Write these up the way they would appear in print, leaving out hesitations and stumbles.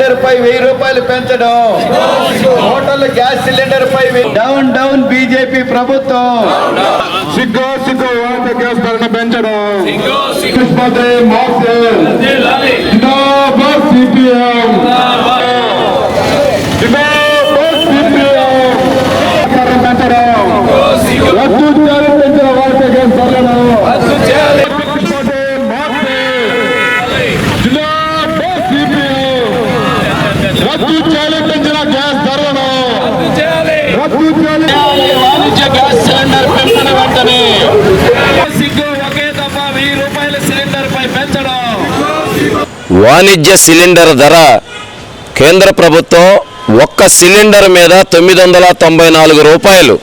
Cylinder పై 1000 రూపాయలు పెంచడం, hotel gas cylinder పై down down BJP ప్రభుత్వం. సిగ్గు సిగ్గు గ్యాస్ ధరను పెంచడం, వాణిజ్య గ్యాస్ సిలిండర్ పెంచిన వెంటనే సిగ్గు ఒకే దఫ 1000 రూపాయల సిలిండర్ పై పెంచడం. వాణిజ్య సిలిండర్ ధర కేంద్ర ప్రభుత్వం ఒక్క సిలిండర్ మీద 994 రూపాయలు,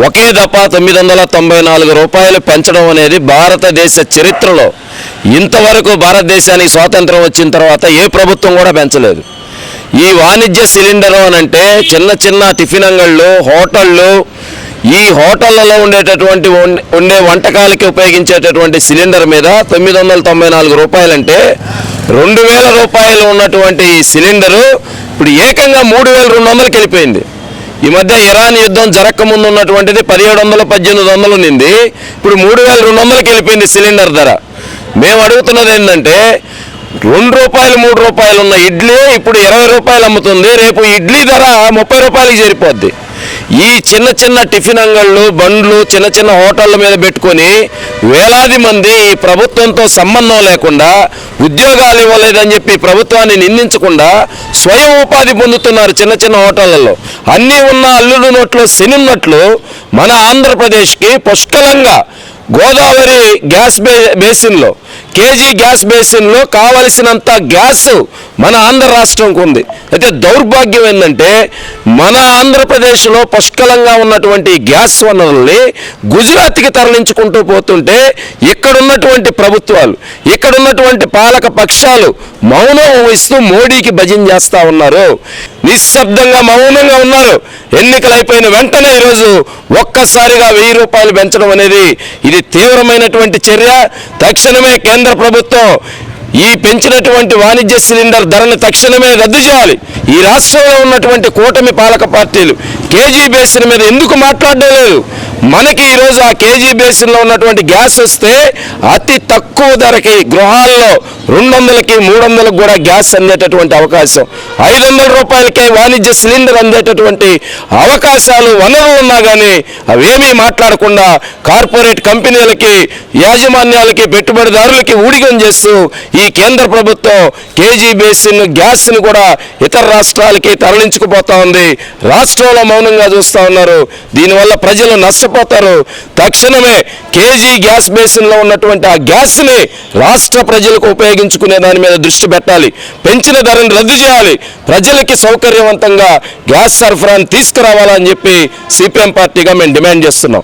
ఒకే దఫా 994 రూపాయలు పెంచడం అనేది భారతదేశ చరిత్రలో ఇంతవరకు భారతదేశానికి స్వాతంత్రం వచ్చిన తర్వాత ఏ ప్రభుత్వం కూడా పెంచలేదు. ఈ వాణిజ్య సిలిండర్ అనంటే చిన్న చిన్న టిఫిన్ అంగళ్ళు, హోటళ్ళు, ఈ హోటళ్లలో ఉండే వంటకాలకి ఉపయోగించేటటువంటి సిలిండర్ మీద 994 రూపాయలంటే 2000 రూపాయలు ఉన్నటువంటి సిలిండరు ఇప్పుడు ఏకంగా 3200కి వెళ్ళిపోయింది. ఈ మధ్య ఇరాన్ యుద్ధం జరగకముందు ఉన్నటువంటిది 1700-1800 ఉన్నింది, ఇప్పుడు 3200కి వెళ్ళిపోయింది సిలిండర్ ధర. మేము అడుగుతున్నది ఏంటంటే 2 రూపాయలు 3 రూపాయలు ఉన్న ఇడ్లీ ఇప్పుడు 20 రూపాయలు అమ్ముతుంది, రేపు ఇడ్లీ ధర 30 రూపాయలకి చేరిపోద్ది. ఈ చిన్న చిన్న టిఫిన్ అంగళ్ళు, బండ్లు, చిన్న చిన్న హోటళ్ళ మీద పెట్టుకొని వేలాది మంది ఈ ప్రభుత్వంతో సంబంధం లేకుండా ఉద్యోగాలు ఇవ్వలేదని చెప్పి ప్రభుత్వాన్ని నిందించకుండా స్వయం ఉపాధి పొందుతున్నారు చిన్న చిన్న హోటళ్లలో. అన్నీ ఉన్న అల్లుడు నోట్లో శనిన్నట్లు మన ఆంధ్రప్రదేశ్కి పుష్కలంగా గోదావరి గ్యాస్ బేసిన్లో, కేజీ గ్యాస్ బేసిన్లో కావలసినంత గ్యాస్ మన ఆంధ్ర రాష్ట్రంకు ఉంది. అయితే దౌర్భాగ్యం ఏంటంటే మన ఆంధ్రప్రదేశ్లో పుష్కలంగా ఉన్నటువంటి గ్యాస్ వనరుల్ని గుజరాత్కి తరలించుకుంటూ పోతుంటే ఇక్కడున్నటువంటి ప్రభుత్వాలు, ఇక్కడున్నటువంటి పాలక పక్షాలు మౌనం వహిస్తూ మోడీకి భజన చేస్తూ ఉన్నారు, నిశ్శబ్దంగా మౌనంగా ఉన్నారు. ఎన్నికలు అయిపోయిన వెంటనే ఈరోజు ఒక్కసారిగా 1000 రూపాయలు పెంచడం అనేది ఇది తీవ్రమైనటువంటి చర్య. తక్షణమే కేంద్ర ప్రభుత్వం ఈ పెంచినటువంటి వాణిజ్య సిలిండర్ ధరను తక్షణమే రద్దు చేయాలి. ఈ రాష్ట్రంలో ఉన్నటువంటి కూటమి పాలక పార్టీలు కేజీ బేసిన్ మీద ఎందుకు మాట్లాడడం లేదు? మనకి ఈరోజు ఆ కేజీ బేసిన్లో ఉన్నటువంటి గ్యాస్ వస్తే అతి తక్కువ ధరకి గృహాల్లో 200కి 300కి కూడా గ్యాస్ అందేటటువంటి అవకాశం, 500 రూపాయలకే వాణిజ్య సిలిండర్ అందేటటువంటి అవకాశాలు, వనరులు ఉన్నా కానీ అవేమీ మాట్లాడకుండా కార్పొరేట్ కంపెనీలకి, యాజమాన్యాలకి, పెట్టుబడిదారులకి ఊడిగం చేస్తూ ఈ కేంద్ర ప్రభుత్వం కేజీ బేసిన్ గ్యాస్ని కూడా ఇతర రాష్ట్రాలకి తరలించుకుపోతా ఉంది. రాష్ట్రంలో మౌనంగా చూస్తూ ఉన్నారు. దీనివల్ల ప్రజలు నష్టపోతారు. తక్షణమే కేజీ గ్యాస్ బేసిన్లో ఉన్నటువంటి ఆ గ్యాస్ని రాష్ట్ర ప్రజలకు ఉపయోగించుకునే దాని మీద దృష్టి పెట్టాలి. పెంచిన ధరను రద్దు చేయాలి. ప్రజలకి సౌకర్యవంతంగా గ్యాస్ సరఫరాను తీసుకురావాలని చెప్పి సిపిఎం పార్టీగా మేము డిమాండ్ చేస్తున్నాం.